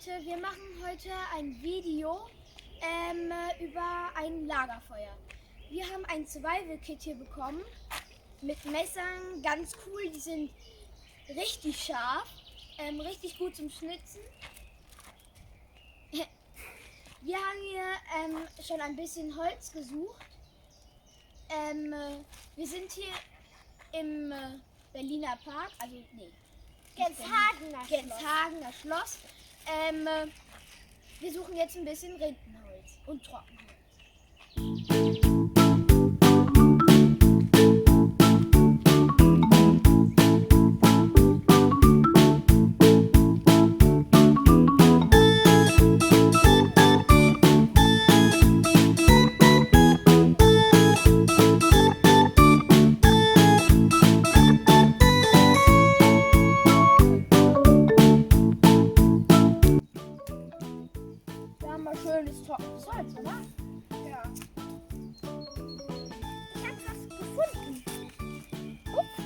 Leute, wir machen heute ein Video über ein Lagerfeuer. Wir haben ein Survival-Kit hier bekommen mit Messern, ganz cool, die sind richtig scharf, richtig gut zum Schnitzen. Wir haben hier schon ein bisschen Holz gesucht. Wir sind hier im Berliner Park, also nee, Genshagener Schloss. Wir suchen jetzt ein bisschen Rindenholz und Trockenholz. Schönes trockenes Holz, oder? Ja. Ich habe was gefunden. Ups.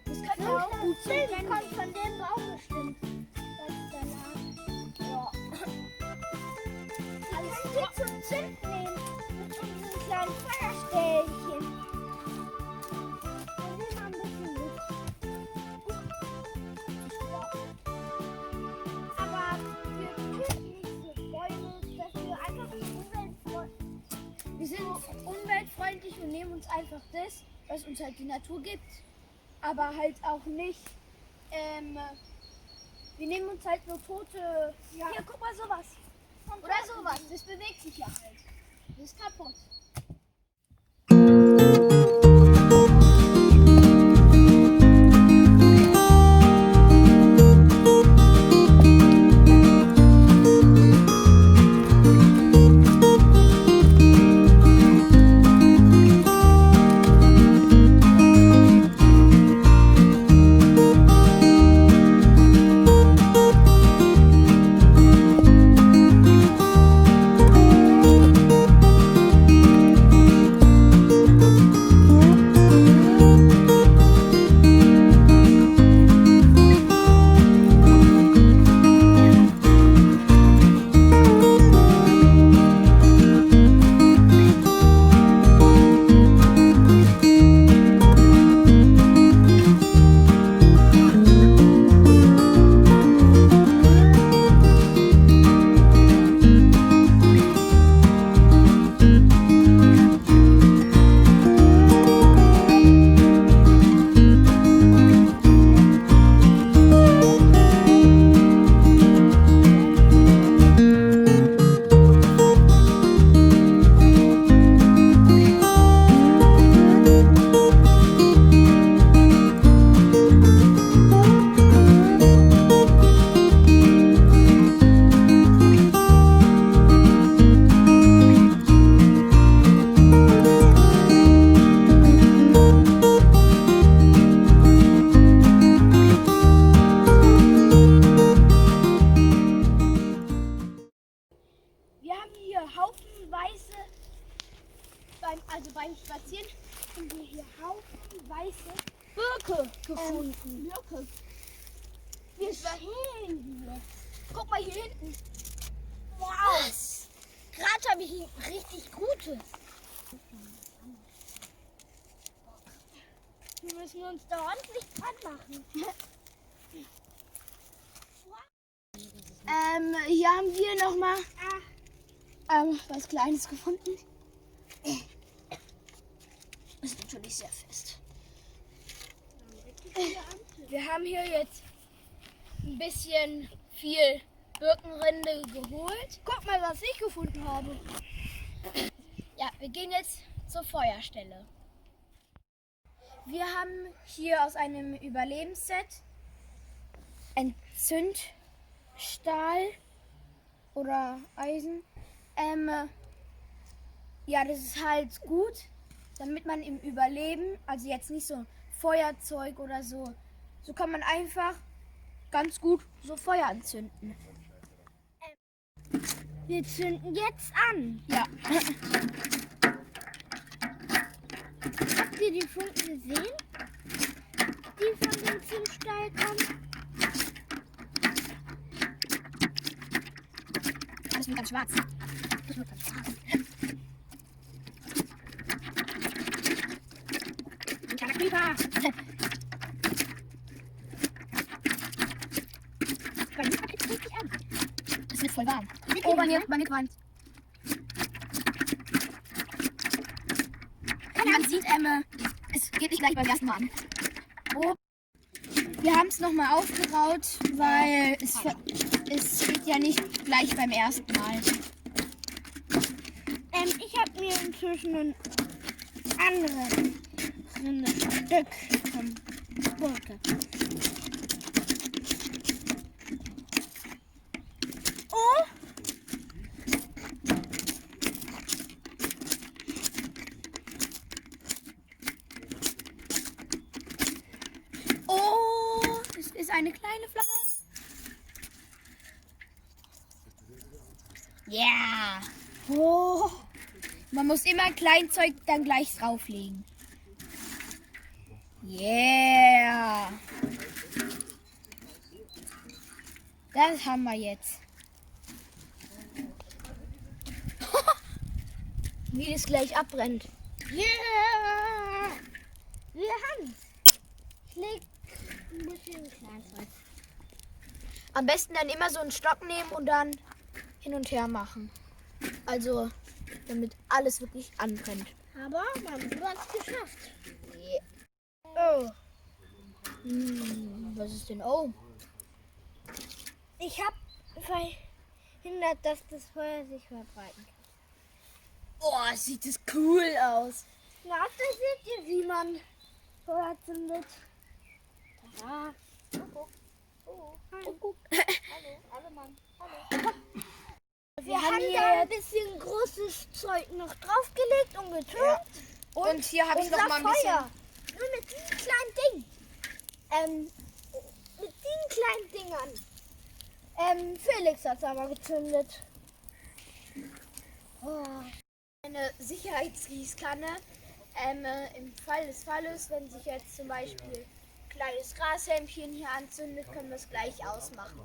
Das könnte auch gut sein. Das kommt von dem Baum bestimmt. Was da lag. Ja. Alles hier zum Zünden nehmen. Mit unseren kleinen Feuerstählchen. Wir nehmen mal ein bisschen Luft. Ja. Aber wir sind umweltfreundlich und nehmen uns einfach das, was uns halt die Natur gibt. Aber halt auch nicht, wir nehmen uns halt nur tote, ja. Hier, guck mal sowas. Oder sowas, das bewegt sich ja halt. Das ist kaputt. Haufenweise, beim Spazieren haben wir hier haufenweise Birke gefunden. Birke. Wir stehen hier. Guck mal hier hinten. Wow. Gerade habe ich ein richtig gutes. Wir müssen uns da ordentlich dran machen. Hier haben wir noch mal was Kleines gefunden. Ist natürlich sehr fest. Wir haben hier jetzt ein bisschen viel Birkenrinde geholt. Guck mal, was ich gefunden habe. Ja, wir gehen jetzt zur Feuerstelle. Wir haben hier aus einem Überlebensset ein Zündstahl oder Eisen. Ja, das ist halt gut, damit man im Überleben, also jetzt nicht so Feuerzeug oder so, so kann man einfach ganz gut so Feuer anzünden. Wir zünden jetzt an. Ja. Habt ihr die Funken gesehen, die von dem Zündstahl kommen? alles wird ganz schwarz. Das wird ganz schwarz. Ein kleiner Creeper. Bei mir kriegt es richtig an. Es wird voll warm. Oh, bei mir qualmt. Wie man sieht, es geht nicht gleich beim ersten Mal an. Oh. Wir haben es nochmal aufgeraut, weil es geht ja nicht gleich beim ersten Mal. Ich habe mir inzwischen ein anderes Stück vom Gurke. Oh! Oh, es ist eine kleine Flamme. Ja. Yeah. Oh. Man muss immer Kleinzeug dann gleich drauflegen. Yeah. Das haben wir jetzt. Wie es gleich abbrennt. Yeah! Wir haben's. Ich leg ein bisschen Kleinzeug. Am besten dann immer so einen Stock nehmen und dann hin und her machen. Also, damit alles wirklich anbrennt. Aber mein Bruder hat's geschafft. Oh. Was ist denn? Oh. Ich habe verhindert, dass das Feuer sich verbreiten kann. Oh, sieht das cool aus. Na, da seht ihr, wie man Feuer zündet. Tada. Oh, hi. Hallo, alle Mann. Hallo. Wir haben da ein bisschen großes Zeug noch draufgelegt und getürmt. Ja. Und hier habe ich noch mal ein bisschen. Feuer. Nur mit diesem kleinen Ding. Mit diesen kleinen Dingern. Felix hat es aber gezündet. Oh. Eine Sicherheitsgießkanne. Im Fall des Falles, wenn sich jetzt zum Beispiel ein kleines Grashälmchen hier anzündet, können wir es gleich ausmachen.